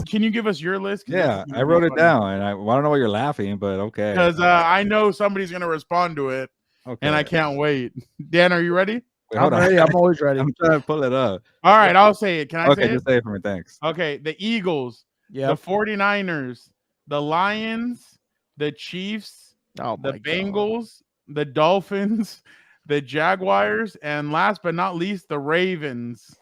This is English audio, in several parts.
Can you give us your list? Yeah, I wrote it down, and I don't know why you're laughing, but okay. Because I know somebody's gonna respond to it, and I can't wait. Dan, are you ready? Wait, I'm ready. I'm always ready. I'm trying to pull it up. All right, I'll say it. Can I say it? Just say it for me. Thanks. Okay, the Eagles, the 49ers, the Lions, the Chiefs, the Bengals, the Dolphins, the Jaguars, and last but not least, the Ravens.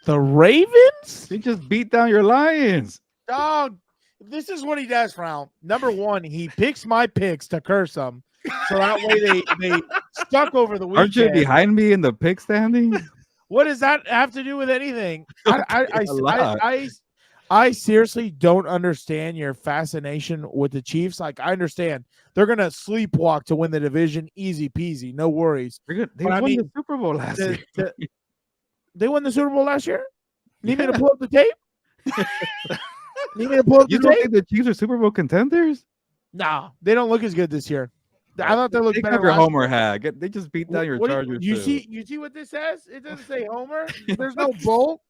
The Ravens? He just beat down your Lions. Dog, this is what he does, Frown. Number one, he picks my picks to curse them. So that way they stuck over the weekend. Aren't you behind me in the pick standing? What does that have to do with anything? I seriously don't understand your fascination with the Chiefs. Like, I understand they're gonna sleepwalk to win the division, easy peasy, no worries. They won the Super Bowl last year. They won the Super Bowl last year. Need me to pull up the tape? Need me to pull up the tape? You don't think the Chiefs are Super Bowl contenders? No, they don't look as good this year. I thought they looked better. Your Homer hat. They just beat down your Chargers. You see what this says? It doesn't say Homer. There's no bowl.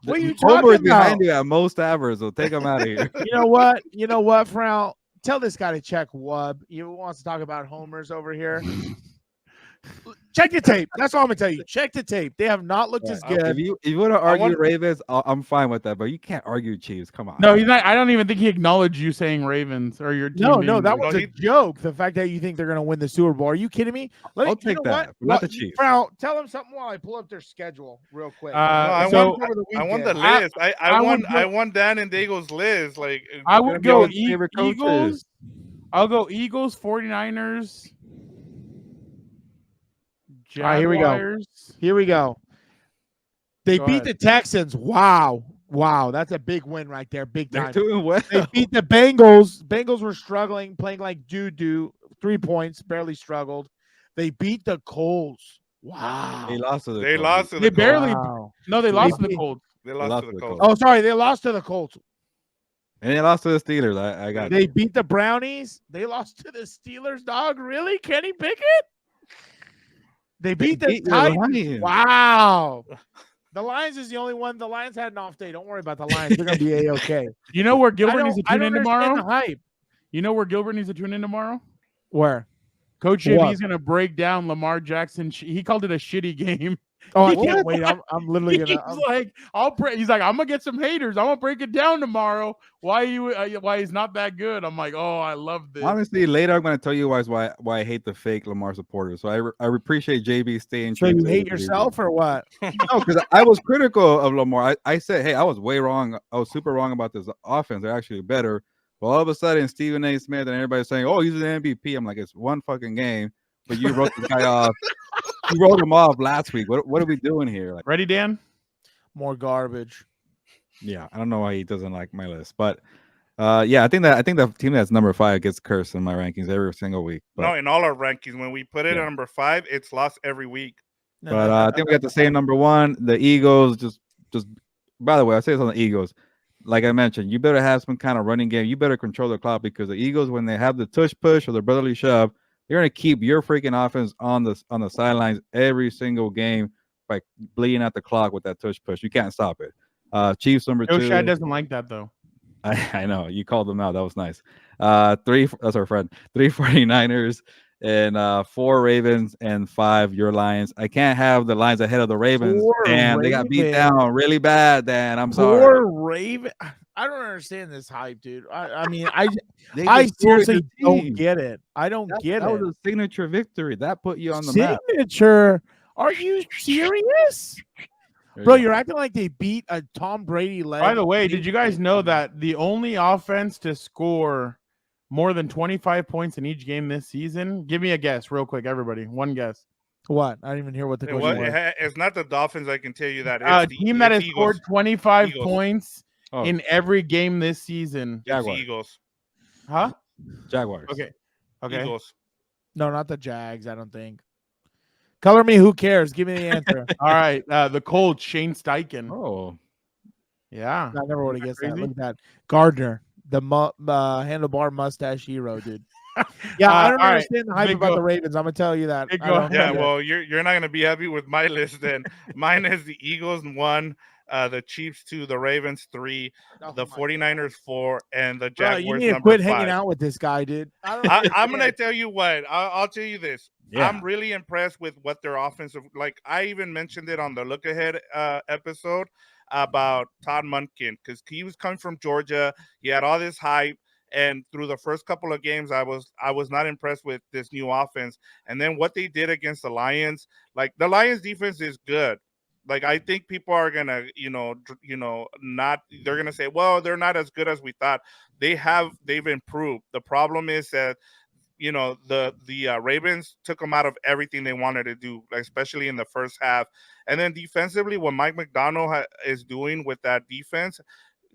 What are you talking Homer is about? behind you at most average, so take him out of here. You know what? You know what, Frown? Tell this guy to check Wub. He wants to talk about homers over here. Check the tape. That's all I'm gonna tell you. Check the tape. They have not looked as good. If you want to argue Ravens, I'm fine with that, but you can't argue Chiefs. Come on. No, he's not. I don't even think he acknowledged you saying Ravens or your team. No, that was a joke. The fact that you think they're gonna win the Super Bowl. Are you kidding me? I'll take that. Not the Chiefs. Frown, tell them something while I pull up their schedule real quick. I want the list. I want Dan and Daygo's list. Like I would go Eagles. I'll go Eagles, 49ers. All right, here we go. Here we go. They beat the Texans. Wow. That's a big win right there. Big time. They're doing well. They beat the Bengals. Bengals were struggling, playing like doo-doo. 3 points, barely struggled. They beat the Colts. Wow. They lost to the They Colts. lost to the They barely. Colts. No, they lost to the Colts. They lost to the Colts. Oh, sorry. They lost to the Colts. And they lost to the Steelers. I got They beat the Brownies. They lost to the Steelers, dog. Really? Kenny Pickett? They beat the Titans. Wow. The Lions is the only one. The Lions had an off day. Don't worry about the Lions. They're going to be A-okay. You know where Gilbert needs to tune in tomorrow? The hype. You know where Gilbert needs to tune in tomorrow? Where? Coach JB is going to break down Lamar Jackson. He called it a shitty game. Oh, I can't wait. I'm literally going to. He's like, I'm going to get some haters. I'm going to break it down tomorrow. Why he's not that good. I'm like, oh, I love this. Honestly, later I'm going to tell you why I hate the fake Lamar supporters. So I appreciate JB staying. So you hate yourself or what? No, because I was critical of Lamar. I said, hey, I was way wrong. I was super wrong about this offense. They're actually better. But all of a sudden, Stephen A. Smith and everybody's saying, oh, he's an MVP. I'm like, it's one fucking game. But you wrote this guy off. You wrote him off last week. What are we doing here? Like, ready, Dan? More garbage. Yeah, I don't know why he doesn't like my list, but I think the team that's number 5 gets cursed in my rankings every single week. But, no, in all our rankings, when we put it at number 5, it's lost every week. But I think we got the same number 1. The Eagles just. By the way, I say this on the Eagles. Like I mentioned, you better have some kind of running game. You better control the clock because the Eagles, when they have the tush push or the brotherly shove, they're going to keep your freaking offense on the sidelines every single game by bleeding out the clock with that tush push. You can't stop it. Chiefs number 2. Shad doesn't like that though. I know you called them out. That was nice. 3. That's our friend. 3 49ers and 4 Ravens and 5 your Lions. I can't have the Lions ahead of the Ravens. And they got beat down really bad. Dan, I'm sorry. 4 Ravens. I don't understand this hype, dude. I seriously don't get it. I don't get it. That was a signature victory. That put you on the map. Signature? Are you serious? Bro, you're acting like they beat a Tom Brady led. By the way, did you guys know that the only offense to score more than 25 points in each game this season? Give me a guess real quick, everybody. One guess. What? I didn't even hear what the question was. It's not the Dolphins, I can tell you that. It's team that has scored 25 points in every game this season. Jaguars. Eagles. Huh? Jaguars. Okay. Eagles. No, not the Jags, I don't think. Color me, who cares? Give me the answer. All right. The Colts, Shane Steichen. Oh. Yeah. I never would have guessed that. Look at that. Gardner, the handlebar mustache hero, dude. Yeah, I don't understand the hype about the Ravens. I'm gonna tell you that. Yeah, well, you're not gonna be happy with my list then. Mine is the Eagles 1, the Chiefs 2, the Ravens 3, the 49ers 4, and the Jaguars you need to number quit 5. hanging out with this guy, dude. I'm gonna tell you what. I'll tell you this. Yeah. I'm really impressed with what their offensive. Like I even mentioned it on the Look Ahead episode about Todd Monken because he was coming from Georgia. He had all this hype, and through the first couple of games, I was not impressed with this new offense. And then what they did against the Lions, like the Lions defense is good. Like I think people are gonna, not. They're gonna say, well, they're not as good as we thought. They've improved. The problem is that the Ravens took them out of everything they wanted to do, like, especially in the first half. And then defensively, what Mike McDonald is doing with that defense,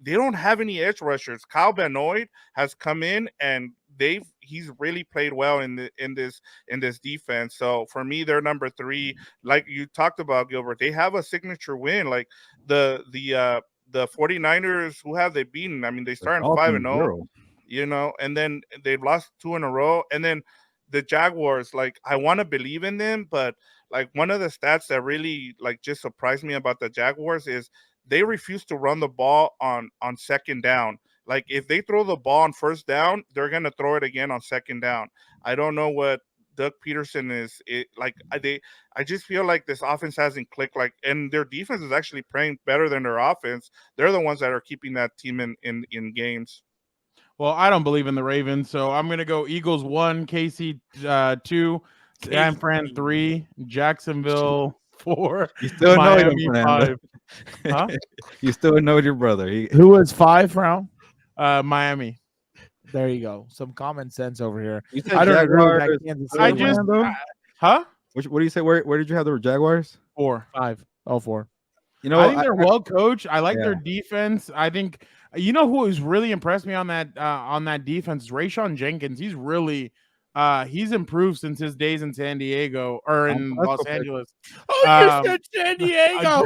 they don't have any edge rushers. Kyle Benoit has come in and he's really played well in this defense. So for me, they're number 3. Like you talked about, Gilbert, they have a signature win. Like the 49ers, who have they beaten? I mean, they started 5-0. And then they've lost 2 in a row. And then the Jaguars, like, I want to believe in them, but like one of the stats that really like just surprised me about the Jaguars is they refuse to run the ball on second down. Like if they throw the ball on first down, they're gonna throw it again on second down. I don't know what Doug Peterson is like. I just feel like this offense hasn't clicked. Like, and their defense is actually playing better than their offense. They're the ones that are keeping that team in games. Well, I don't believe in the Ravens, so I'm going to go Eagles 1, KC 2, San Fran 3, Jacksonville 4, you still Miami know 5. Huh? You still know your brother. Who was 5 round? Miami. There you go. Some common sense over here. You said I don't Jaguars, agree with that Kansas City. I just huh? What do you say? Where did you have the Jaguars? 4. 5. Oh, 4. I think they're well coached. I like their defense. I think who has really impressed me on that defense is Rayshon Jenkins. He's really he's improved since his days in San Diego or in Los Angeles. Oh, you said San Diego.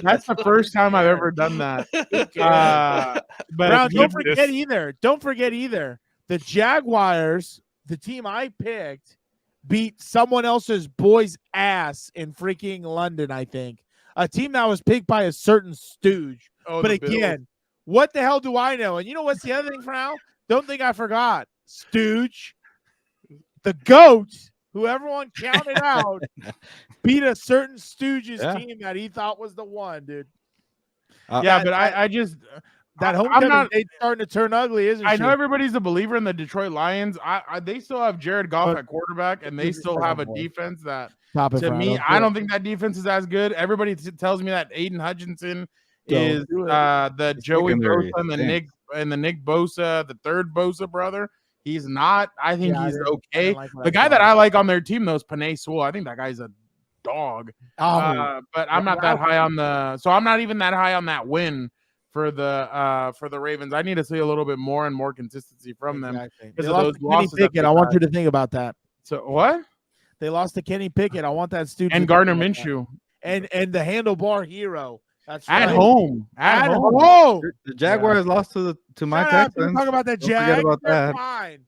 That's the first time I've ever done that. But Brown, don't forget either. The Jaguars, the team I picked, beat someone else's boy's ass in freaking London, I think. A team that was picked by a certain stooge. Oh, but again, what the hell do I know? And you know what's the other thing, Frau? Don't think I forgot. Stooge, the GOAT, who everyone counted out, beat a certain stooge's team that he thought was the one, dude. I just that homecoming date's starting to turn ugly, isn't it? I know everybody's a believer in the Detroit Lions. They still have Jared Goff at quarterback, and they still have a defense that, to me, I don't think that defense is as good. Everybody tells me that Aiden Hutchinson is the Joey Bosa and the Nick Bosa, the third Bosa brother. He's not. I think he's okay. The guy that I like on their team, though, is Penei Sewell. I think that guy's a dog. But I'm not that high on I'm not even that high on that win for the Ravens. I need to see a little bit more and more consistency from them. They lost to Kenny Pickett. I want you to think about that. So what? They lost to Kenny Pickett. I want that student and Gardner Minshew and the handlebar hero. That's at home. At home. The Jaguars lost to my Texans. Talk about that, Jags. They're fine.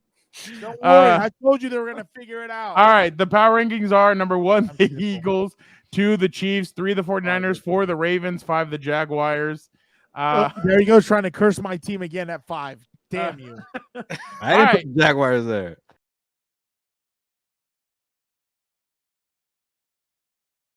Don't worry. I told you they were going to figure it out. All right. The power rankings are number 1, the Eagles, 2, the Chiefs, 3, the 49ers, 4, the Ravens, 5, the Jaguars. There you go, trying to curse my team again at 5. Damn you. I didn't put the Jaguars there.